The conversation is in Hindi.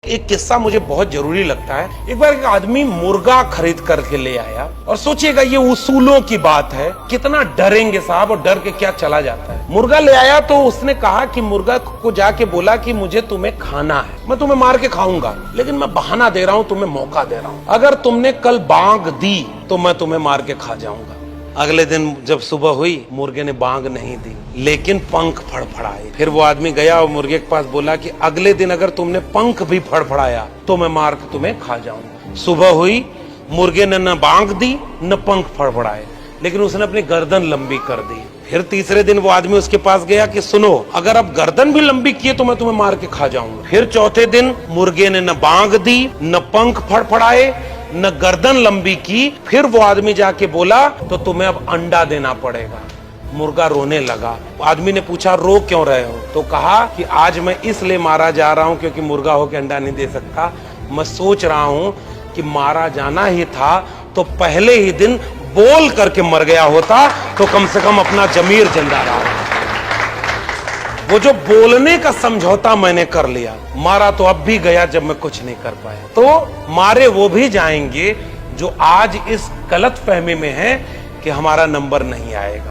एक किस्सा मुझे बहुत जरूरी लगता है। एक बार एक आदमी मुर्गा खरीद करके ले आया और सोचिएगा ये उसूलों की बात है, कितना डरेंगे साहब, और डर के क्या चला जाता है। मुर्गा ले आया तो उसने कहा कि मुर्गा को जाके बोला कि मुझे तुम्हें खाना है, मैं तुम्हें मार के खाऊंगा, लेकिन मैं बहाना दे रहा हूं, तुम्हें मौका दे रहा हूं। अगर तुमने कल बांग दी तो मैं तुम्हें मार के खा जाऊंगा। अगले दिन जब सुबह हुई, मुर्गे ने बांग नहीं दी, लेकिन पंख फड़फड़ाए। फिर वो आदमी गया और मुर्गे के पास बोला कि अगले दिन अगर तुमने पंख भी फड़फड़ाया तो मैं मार के तुम्हें खा जाऊंगा। सुबह हुई, मुर्गे ने न बांग दी न पंख फड़फड़ाए, लेकिन उसने अपनी गर्दन लंबी कर दी। फिर तीसरे दिन वो आदमी उसके पास गया कि सुनो, अगर अब गर्दन भी लंबी किए तो मैं तुम्हें मार के खा जाऊंगा। फिर चौथे दिन मुर्गे ने न बांग दी, न पंख फड़फड़ाए, न गर्दन लंबी की। फिर वो आदमी जाके बोला तो तुम्हें अब अंडा देना पड़ेगा। मुर्गा रोने लगा। आदमी ने पूछा रो क्यों रहे हो? तो कहा कि आज मैं इसलिए मारा जा रहा हूं क्योंकि मुर्गा होकर अंडा नहीं दे सकता। मैं सोच रहा हूं कि मारा जाना ही था तो पहले ही दिन बोल करके मर गया होता तो कम से कम अपना जमीर जिंदा रहा। वो जो बोलने का समझौता मैंने कर लिया, मारा तो अब भी गया जब मैं कुछ नहीं कर पाया। तो मारे वो भी जाएंगे जो आज इस गलत फहमी में है कि हमारा नंबर नहीं आएगा।